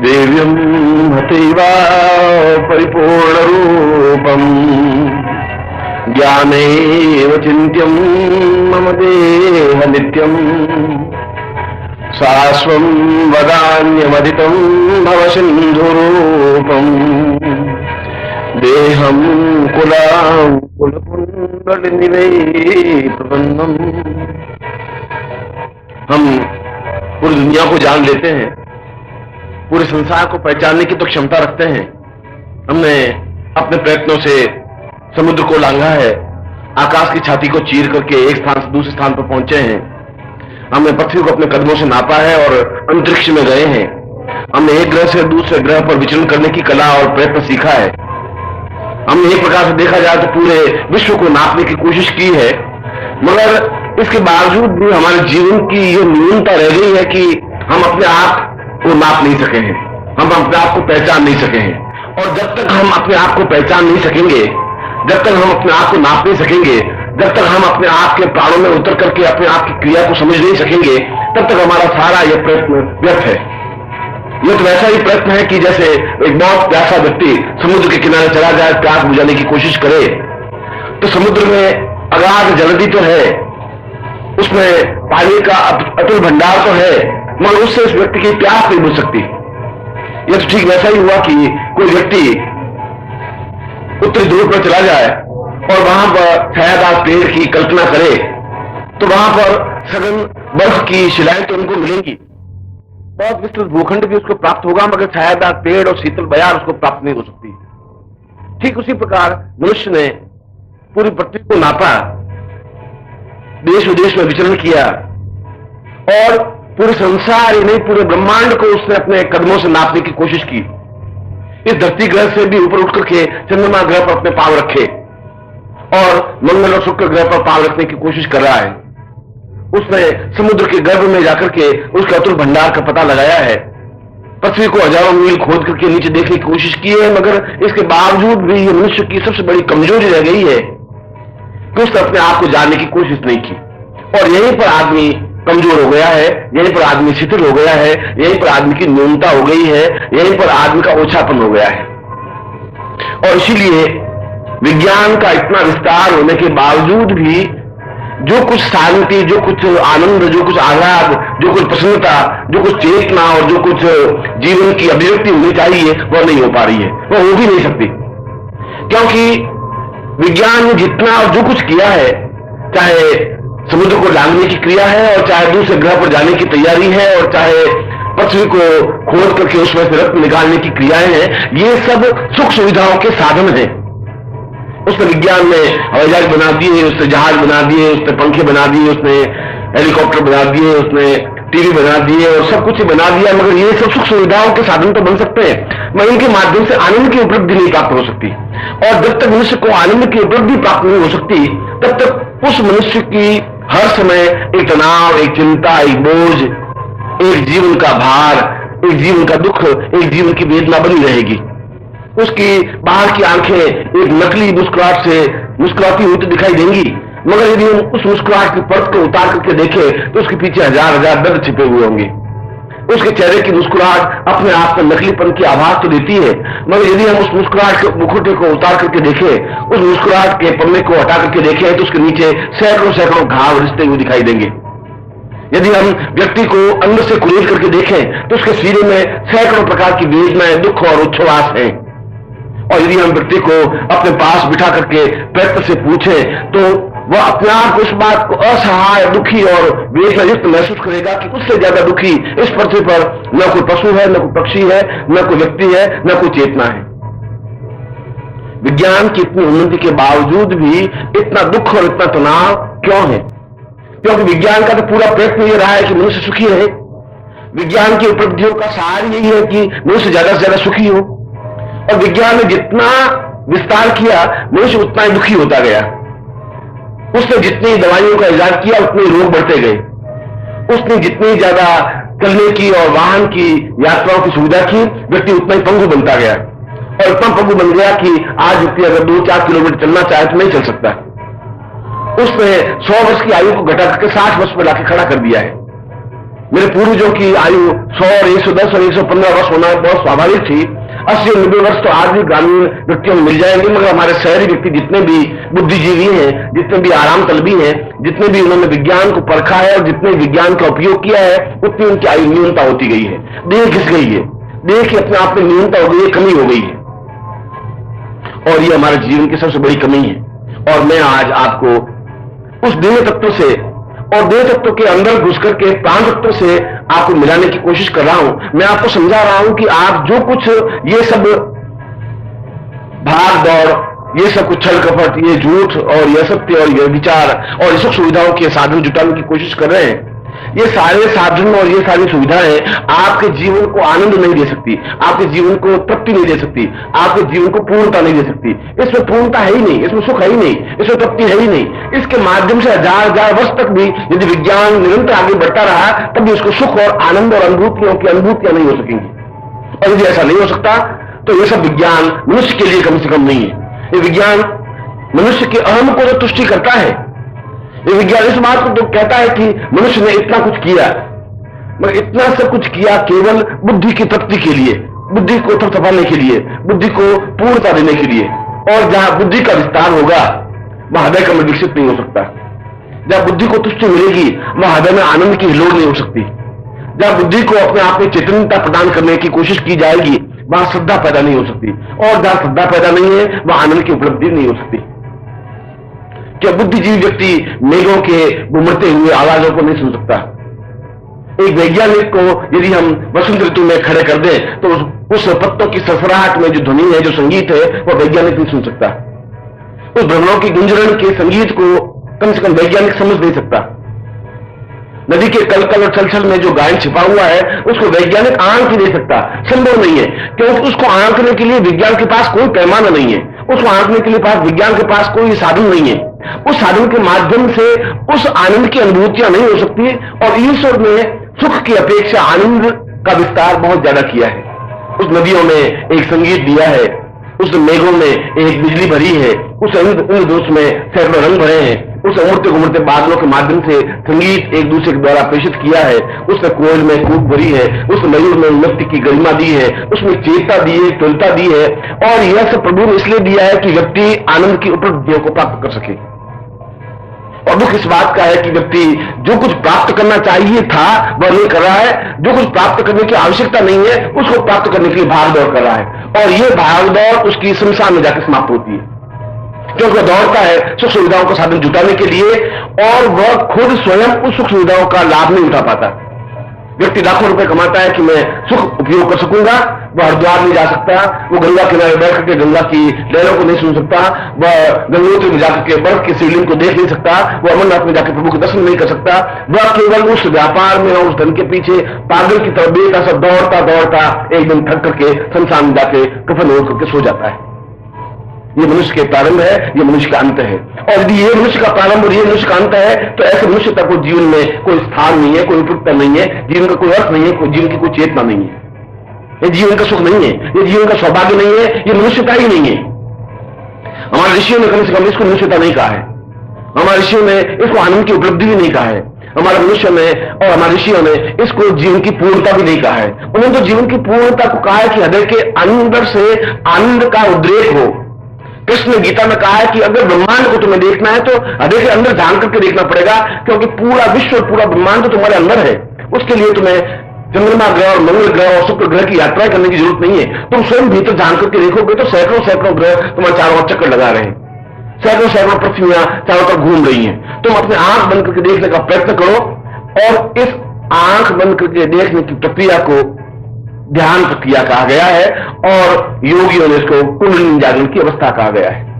देव्यं हतैवा परिपूर्णरूपम् ज्ञानैव चिन्त्यं मम देह नित्यम् शाश्वं वदान्यमदितं भवसिन्धुरूपम् देहं कुलाकुलकुण्डलिनिवेशनम्। हम पूरी दुनिया को जान लेते हैं, पूरे संसार को पहचानने की तो क्षमता रखते हैं। हमने अपने प्रयत्नों से समुद्र को लांघा है, आकाश की छाती को चीर करके एक स्थान से दूसरे स्थान पर पहुंचे हैं। हमने पृथ्वी को अपने कदमों से नापा है और अंतरिक्ष में गए हैं। हमने एक ग्रह से दूसरे ग्रह पर विचरण करने की कला और प्रयत्न सीखा है। हमने एक प्रकार से देखा जाए तो पूरे विश्व को नापने की कोशिश की है, मगर इसके बावजूद भी हमारे जीवन की ये न्यूनता रह गई है कि हम अपने आप को नाप नहीं सके हैं, हम अपने आप को पहचान नहीं सके हैं। और जब तक हम अपने आप को पहचान नहीं सकेंगे, जब तक हम अपने आप को नाप नहीं सकेंगे, जब तक हम अपने आप के प्राणों में उतर करके अपने आप की क्रिया को समझ नहीं सकेंगे, तब तक हमारा सारा यह प्रयत्न व्यर्थ है। यह तो वैसा ही प्रयत्न है कि जैसे एक बहुत प्यासा व्यक्ति समुद्र के किनारे चला जाए, प्यास बुझाने की कोशिश करे, तो समुद्र में अगाध जलधि तो है, उसमें पानी का अतुल भंडार तो है, मगर उससे उस व्यक्ति की प्यास नहीं बुझ सकती। यह तो ठीक वैसा ही हुआ कि कोई व्यक्ति उत्तरी ध्रुव पर चला जाए और वहां पर छायादार पेड़ की कल्पना करे, तो वहां पर सघन बर्फ की शिलाएं तो उनको मिलेंगी, बहुत विस्तृत भूखंड भी उसको प्राप्त होगा, मगर छायादार पेड़ और शीतल बयार उसको प्राप्त नहीं हो सकती। ठीक उसी प्रकार मनुष्य ने पूरी पृथ्वी को नापा, देश विदेश में विचरण किया और पूरे संसार ही नहीं पूरे ब्रह्मांड को उसने अपने कदमों से नापने की कोशिश की। इस धरती ग्रह से भी ऊपर उठ करके चंद्रमा ग्रह पर अपने पांव रखे और मंगल और शुक्र ग्रह पर पांव रखने की कोशिश कर रहा है। उसने समुद्र के गर्भ में जाकर के उसके अतुल भंडार का पता लगाया है। पृथ्वी को हजारों मील खोद करके नीचे देखने की कोशिश की है, मगर इसके बावजूद भी ये मनुष्य की सबसे बड़ी कमजोरी रह गई है कि उसने अपने आप को जानने की कोशिश नहीं की। और यहीं पर आदमी कमजोर हो गया है, यहीं पर आदमी शिथिल हो गया है, यहीं पर आदमी की न्यूनता हो गई है, यहीं पर आदमी का ओछापन हो गया है। और इसीलिए विज्ञान का इतना विस्तार होने के बावजूद भी जो कुछ शांति, जो कुछ आनंद, जो कुछ आह्लाद, जो कुछ प्रसन्नता, जो कुछ चेतना और जो कुछ जीवन की अभिव्यक्ति होनी चाहिए वह नहीं हो पा रही है, वह हो भी नहीं सकती। क्योंकि विज्ञान ने जितना और जो कुछ किया है, चाहे समुद्र को लांघने की क्रिया है और चाहे दूसरे ग्रह पर जाने की तैयारी है और चाहे पृथ्वी को खोद करके उसमें से रत्न निकालने की क्रियाएं हैं, ये सब सुख सुविधाओं के साधन हैं। उसने विज्ञान ने हवाई जहाज बना दिए, उसने जहाज बना दिए, उसने पंखे बना दिए, उसने हेलीकॉप्टर बना दिए, उसने टीवी बना दिए और सब कुछ बना दिया, मगर ये सब सुख सुविधाओं के साधन तो बन सकते हैं, मगर इनके माध्यम से आनंद की उपलब्धि नहीं प्राप्त हो सकती। और जब तक मनुष्य को आनंद की उपलब्धि प्राप्त नहीं हो सकती, तब तक उस मनुष्य की हर समय एक तनाव, एक चिंता, एक बोझ, एक जीवन का भार, एक जीवन का दुख, एक जीवन की वेदना बनी रहेगी। उसकी बाहर की आंखें एक नकली मुस्कुराहट से मुस्कुराती हुई तो दिखाई देंगी, मगर यदि हम उस मुस्कुराहट की परत को उतार करके देखें तो उसके पीछे हजार हजार दर्द छिपे हुए होंगे। उसके चेहरे की मुस्कुराहट अपने आप में नकलीपन की आभास तो देती है, मगर यदि हम उस मुस्कुराहट के मुखौटे को उतार करके देखें, उस मुस्कुराहट के पन्ने को हटा करके देखें, तो उसके नीचे सैकड़ों सैकड़ों घाव रिश्ते हुए दिखाई देंगे। यदि हम व्यक्ति को अंदर से कुरेद करके देखें तो उसके सीने में सैकड़ों प्रकार की वेदनाएं, दुख और उच्छ्वास हैं। और यदि हम व्यक्ति को अपने पास बिठा करके प्रयत्न से पूछें तो वह अपने आप को इस बात को असहाय, दुखी और वेदनायुक्त महसूस करेगा कि उससे ज्यादा दुखी इस पृथ्वी पर न कोई पशु है, न कोई पक्षी है, न कोई व्यक्ति है, न कोई चेतना है। विज्ञान की इतनी उन्नति के बावजूद भी इतना दुख और इतना तनाव क्यों है? क्योंकि विज्ञान का तो पूरा प्रयत्न यह रहा है कि मनुष्य सुखी रहे। विज्ञान की उपलब्धियों का सार यही है कि मनुष्य ज्यादा से ज्यादा सुखी हो, और विज्ञान ने जितना विस्तार किया मनुष्य उतना ही दुखी होता गया। उसने जितनी दवाइयों का इजाद किया उतने रोग बढ़ते गए। उसने जितनी ज्यादा चलने की और वाहन की यात्राओं की सुविधा की, व्यक्ति उतना ही पंगु बनता गया और इतना पंगु बन गया कि आज व्यक्ति अगर 2-4 किलोमीटर चलना चाहे तो नहीं चल सकता। उसने 100 वर्ष की आयु को घटा करके 60 वर्ष में लाके खड़ा कर दिया है। मेरे पूर्वजों की आयु 100 और 110 और 115 वर्ष होना बहुत स्वाभाविक थी। 80 और 90 वर्ष तो आज भी ग्रामीण व्यक्तियों में मिल जाएंगे, मगर हमारे शहरी व्यक्ति जितने भी बुद्धिजीवी हैं, जितने भी आराम तलबी हैं, जितने भी उन्होंने विज्ञान को परखा है और जितने विज्ञान का उपयोग किया है, उतनी उनकी आयु न्यूनता होती गई है। देह घिस गई है, देह की अपने आप में न्यूनता हो गई है, कमी हो गई है, और ये हमारे जीवन की सबसे बड़ी कमी है। और मैं आज आपको उस देह तत्व से और देह तत्व के अंदर घुस करके प्राण तत्व से आपको मिलाने की कोशिश कर रहा हूं। मैं आपको समझा रहा हूं कि आप जो कुछ ये सब भाग दौड़, ये सब कुछ छल कपट, ये झूठ और ये सत्य और ये विचार और ये सुख सुविधाओं के साधन जुटाने की कोशिश कर रहे हैं, ये सारे साधन और ये सारी सुविधाएं आपके जीवन को आनंद नहीं दे सकती, आपके जीवन को तृप्ति नहीं दे सकती, आपके जीवन को पूर्णता नहीं दे सकती। इसमें पूर्णता है ही नहीं, इसमें सुख है ही नहीं, इसमें तृप्ति है ही नहीं। इसके माध्यम से हजार वर्ष तक भी यदि विज्ञान निरंतर आगे बढ़ता रहा, तब भी उसको सुख और आनंद और अनुभूतियां नहीं हो सकेंगी। और यदि ऐसा नहीं हो सकता तो यह सब विज्ञान मनुष्य के लिए कम से कम नहीं है। ये विज्ञान मनुष्य के अहम को तो तुष्टि करता है। ये विज्ञान इस बात को तो कहता है कि मनुष्य ने इतना कुछ किया, मगर इतना सब कुछ किया केवल बुद्धि की तृप्ति के लिए, बुद्धि को थपथपाने के लिए, बुद्धि को पूर्णता देने के लिए। और जहां बुद्धि का विस्तार होगा वह हृदय कमल विकसित नहीं हो सकता। जहां बुद्धि को तुष्टि मिलेगी वह हृदय में आनंद की हिलोड़ नहीं हो सकती। जहां बुद्धि को अपने आप में चेतनता प्रदान करने की कोशिश की जाएगी वहां श्रद्धा पैदा नहीं हो सकती, और जहां श्रद्धा पैदा नहीं है वहां आनंद की उपलब्धि नहीं हो सकती। क्या बुद्धिजीवी व्यक्ति मेघों के घुमड़ते हुए आवाजों को नहीं सुन सकता? एक वैज्ञानिक को यदि हम वसंत ऋतु में खड़े कर दें तो उस पत्तों की सरसराहट में जो ध्वनि है, जो संगीत है, वह वैज्ञानिक नहीं सुन सकता। उस भ्रमरों की गुंजरण के संगीत को कम से कम वैज्ञानिक समझ नहीं सकता। नदी के कलकल और छलछल में जो गायन छिपा हुआ है उसको वैज्ञानिक आंक ही नहीं सकता, संभव नहीं है, क्योंकि उसको आंकने के लिए विज्ञान के पास कोई पैमाना नहीं है, उसको आंकने के लिए विज्ञान के पास कोई साधन नहीं है। उस साधन के माध्यम से उस आनंद की अनुभूतियां नहीं हो सकती। और ईश्वर ने सुख की अपेक्षा आनंद का विस्तार बहुत ज्यादा किया है। उस नदियों में एक संगीत दिया है, उस मेघों में एक बिजली भरी है, उस इंद्रधनुष में सैकड़ों रंग भरे हैं, उस उमड़ते घुमड़ते बादलों के माध्यम से संगीत एक दूसरे के द्वारा प्रेषित किया है, उसने कोयल में कूक भरी है, उसने मयूर में नृत्य की गरिमा दी है, उसमें चेतता दी है, तुलता दी है। और यह सब प्रभु ने इसलिए दिया है कि व्यक्ति आनंद की उपलब्धियों को प्राप्त कर सके। और दुख इस बात का है कि व्यक्ति जो कुछ प्राप्त करना चाहिए था वह नहीं कर रहा है, जो कुछ प्राप्त करने की आवश्यकता नहीं है उसको प्राप्त करने के लिए भाग दौड़ कर रहा है, और यह भाग दौड़ उसकी शमशान में जाकर समाप्त होती है, क्योंकि वह दौड़ता है सुख सुविधाओं का साधन जुटाने के लिए और वह खुद स्वयं उस सुख सुविधाओं का लाभ नहीं उठा पाता। व्यक्ति लाखों रुपए कमाता है कि मैं सुख उपयोग कर सकूंगा, वह हरिद्वार नहीं जा सकता, वो गंगा किनारे बैठ करके गंगा की लहरों को नहीं सुन सकता, वह गंगोत्री में जाकर के बर्फ की शिवलिंग को देख नहीं सकता, वह अमरनाथ में जाकर प्रभु के दर्शन नहीं कर सकता। वह केवल उस व्यापार में और उस धन के पीछे पागल की तरह बेटा सब दौड़ता दौड़ता एकदम थक करके शमशान में जाके कफन ओढ़ करके सो जाता है। ये मनुष्य के प्रारंभ है, ये मनुष्य का अंत है। और यदि ये मनुष्य का प्रारंभ और ये मनुष्य का अंत है तो ऐसे मनुष्य तक को जीवन में कोई स्थान नहीं है, कोई उपयुक्तता नहीं है, जीवन का कोई अर्थ नहीं है, कोई जीवन की कोई चेतना नहीं है, ये जीवन का सुख नहीं है, ये जीवन का सौभाग्य नहीं है, ये मनुष्यता ही नहीं है। हमारे ऋषियों ने कम से कम इसको मनुष्यता नहीं कहा है, हमारे ऋषियों ने इसको आनंद की उपलब्धि भी नहीं कहा है, हमारे मनुष्य ने और हमारे ऋषियों ने इसको जीवन की पूर्णता भी नहीं कहा है। उन्होंने तो जीवन की पूर्णता को कहा है कि हृदय के अंदर से आनंद का उद्रेक हो। कृष्ण ने गीता में कहा है कि अगर ब्रह्मांड को तुम्हें देखना है तो हृदय के अंदर जान करके देखना पड़ेगा, क्योंकि पूरा विश्व और पूरा ब्रह्मांड तो तुम्हारे अंदर है। उसके लिए तुम्हें चंद्रमा ग्रह और मंगल ग्रह और शुक्र ग्रह की यात्रा करने की जरूरत नहीं है। तुम स्वयं भीतर जान करके देखोगे तो सैकड़ों ग्रह तुम्हारे चारों ओर चक्कर लगा रहे हैं, सैकड़ों पृथ्वियां चारों तरफ घूम रही हैं। तुम अपने आंख बंद करके देखने का प्रयत्न करो, और इस आंख बंद करके देखने की प्रक्रिया को ध्यान प्रक्रिया कहा गया है, और योगियों ने इसको कुंडलिनी जागरण की अवस्था कहा गया है।